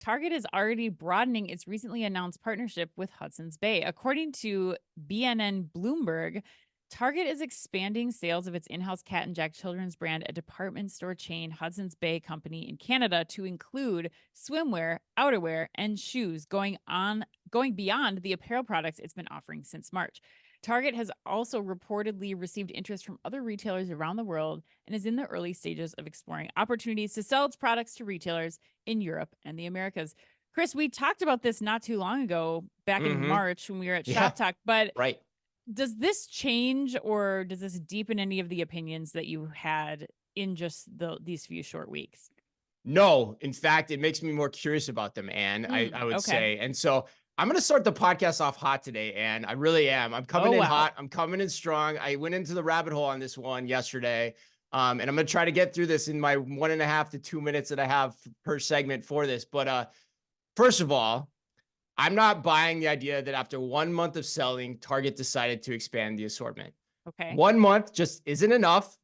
Target is already broadening its recently announced partnership with Hudson's Bay. According to BNN Bloomberg, Target is expanding sales of its in-house Cat and Jack children's brand, a department store chain, Hudson's Bay Company in Canada, to include swimwear, outerwear, and shoes, going beyond the apparel products it's been offering since March. Target has also reportedly received interest from other retailers around the world and is in the early stages of exploring opportunities to sell its products to retailers in Europe and the Americas. Chris, we talked about this not too long ago, back in Mm-hmm. March when we were at Yeah. Shop Talk, but Right. does this change or does this deepen any of the opinions that you had in just these few short weeks? No, in fact, it makes me more curious about them, Anne, I would Okay. say. And so I'm going to start the podcast off hot today, Anne. I really am. I'm coming Oh, in wow. hot. I'm coming in strong. I went into the rabbit hole on this one yesterday. And I'm going to try to get through this in my 1.5 to 2 minutes that I have per segment for this. But first of all, I'm not buying the idea that after 1 month of selling, Target decided to expand the assortment. Okay. 1 month just isn't enough.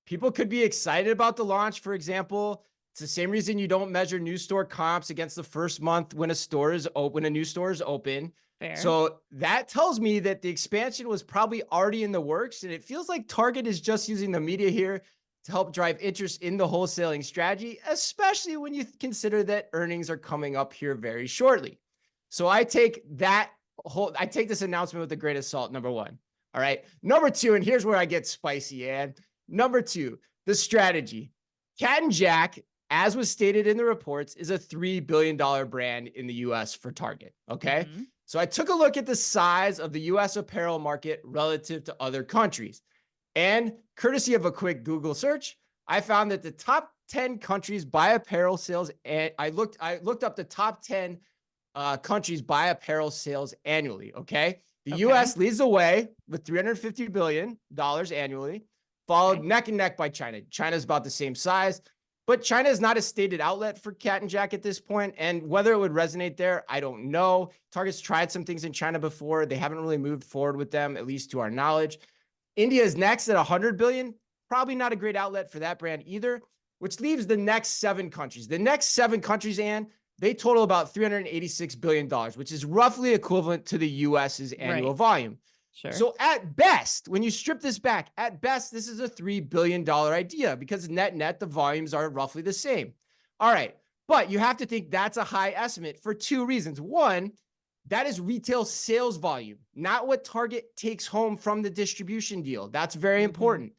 People could be excited about the launch, for example. It's the same reason you don't measure new store comps against the first month when a store is open, when a new store is open. Fair. So that tells me that the expansion was probably already in the works. And it feels like Target is just using the media here to help drive interest in the wholesaling strategy, especially when you consider that earnings are coming up here very shortly. So I take this announcement with a grain of salt, number one. All right. Number two, and here's where I get spicy, and number two, the strategy. Cat and Jack, as was stated in the reports, is a $3 billion brand in the US for Target. Okay. Mm-hmm. So I took a look at the size of the US apparel market relative to other countries. And courtesy of a quick Google search, I found that the top 10 countries by apparel sales, and I looked up the top 10 countries by apparel sales annually. Okay. The Okay. US leads the way with $350 billion annually, followed neck and neck by China. China's about the same size, but China is not a stated outlet for Cat and Jack at this point. And whether it would resonate there, I don't know. Target's tried some things in China before. They haven't really moved forward with them, at least to our knowledge. India is next at 100 billion. Probably not a great outlet for that brand either, which leaves the next 7 countries. The next 7 countries, Anne, they total about $386 billion, which is roughly equivalent to the US's annual volume. Sure. So at best, when you strip this back, at best, this is a $3 billion idea because net, the volumes are roughly the same. All right. But you have to think that's a high estimate for 2 reasons. One, that is retail sales volume, not what Target takes home from the distribution deal. That's very important.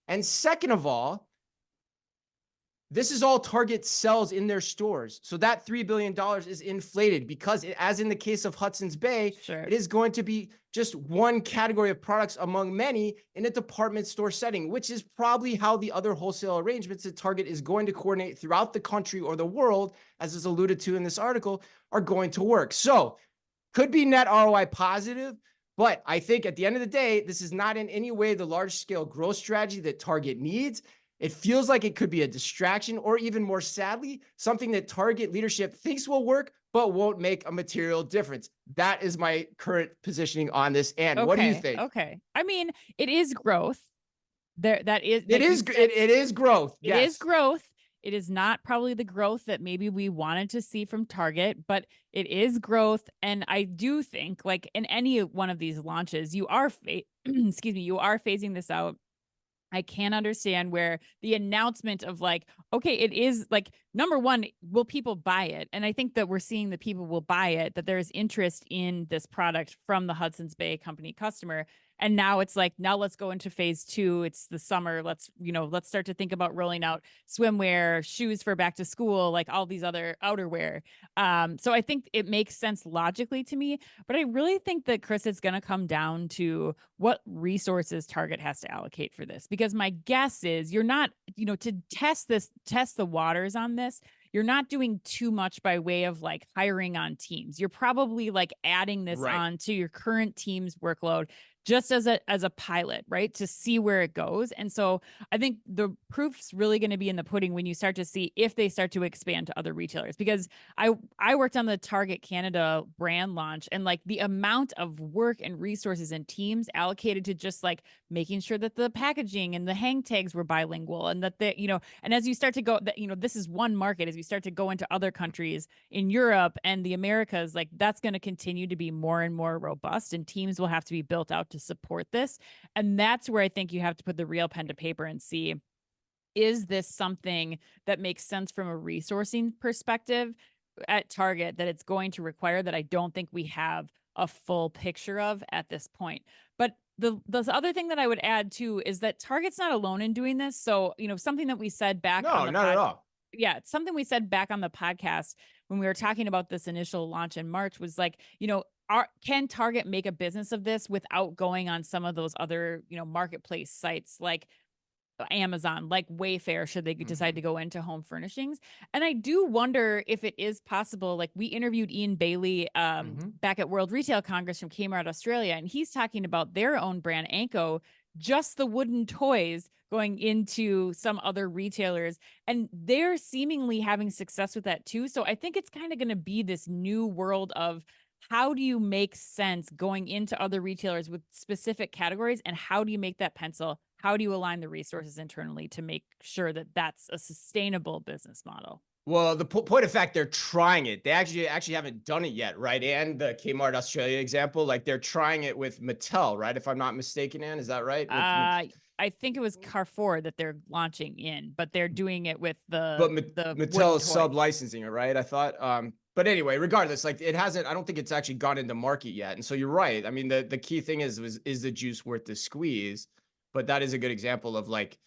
And second of all, this is all Target sells in their stores. So that $3 billion is inflated because, as in the case of Hudson's Bay, it is going to be just one category of products among many in a department store setting, which is probably how the other wholesale arrangements that Target is going to coordinate throughout the country or the world, as is alluded to in this article, are going to work. So could be net ROI positive, but I think at the end of the day, this is not in any way the large scale growth strategy that Target needs. It feels like it could be a distraction, or even more sadly, something that Target leadership thinks will work, but won't make a material difference. That is my current positioning on this. And what do you think? Okay. I mean, it is growth. It is growth. It is growth. It is not probably the growth that maybe we wanted to see from Target, but it is growth. And I do think, like in any one of these launches, you are you are phasing this out. I can understand where the announcement of like, okay, it is like, number one, will people buy it? And I think that we're seeing that people will buy it, that there is interest in this product from the Hudson's Bay Company customer. And now it's like, now let's go into phase 2. It's the summer. Let's start to think about rolling out swimwear, shoes for back to school, like all these other outerwear. So I think it makes sense logically to me, but I really think that, Chris, it's going to come down to what resources Target has to allocate for this. Because my guess is you're not, to test the waters on this, you're not doing too much by way of like hiring on teams. You're probably like adding this on to your current team's workload just as a pilot, right? To see where it goes. And so I think the proof's really going to be in the pudding when you start to see if they start to expand to other retailers. Because I worked on the Target Canada brand launch, and like the amount of work and resources and teams allocated to just like making sure that the packaging and the hang tags were bilingual, and that the, and as you start to go that, this is one market. As you start to go into other countries in Europe and the Americas, like that's going to continue to be more and more robust, and teams will have to be built out to support this. And that's where I think you have to put the real pen to paper and see, is this something that makes sense from a resourcing perspective at Target that it's going to require, that I don't think we have a full picture of at this point. But the other thing that I would add too is that Target's not alone in doing this. So, something that we said back on No, the not at pod all. yeah, it's something we said back on the podcast when we were talking about this initial launch in March, was like, can Target make a business of this without going on some of those other, marketplace sites like Amazon, like Wayfair, should they decide Mhm, to go into home furnishings? And I do wonder if it is possible. Like, we interviewed Ian Bailey mhm. back at World Retail Congress from Kmart Australia, and he's talking about their own brand, Anko, just the wooden toys going into some other retailers. And they're seemingly having success with that too. So I think it's kind of going to be this new world of, how do you make sense going into other retailers with specific categories, and how do you make that pencil? How do you align the resources internally to make sure that that's a sustainable business model? Well, the point of fact, they're trying it. They actually haven't done it yet, right? And the Kmart Australia example, like they're trying it with Mattel, right? If I'm not mistaken, Ann, is that right? With I think it was Carrefour that they're launching in, but they're doing it with but the wooden Mattel is toys. sub licensing it, right? I thought. But anyway, regardless, like it hasn't. I don't think it's actually gone into market yet. And so you're right. I mean, the key thing is the juice worth the squeeze? But that is a good example of like,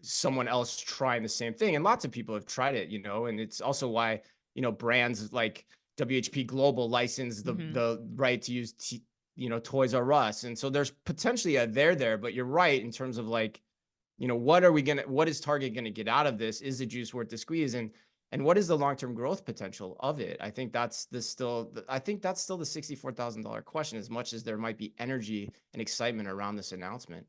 someone else trying the same thing. And lots of people have tried it, and it's also why, brands like WHP Global license the Mhm. the right to use Toys R Us. And so there's potentially a there, but you're right in terms of like, what is Target gonna get out of this? Is the juice worth the squeeze? And what is the long-term growth potential of it? I think that's still the $64,000 question, as much as there might be energy and excitement around this announcement.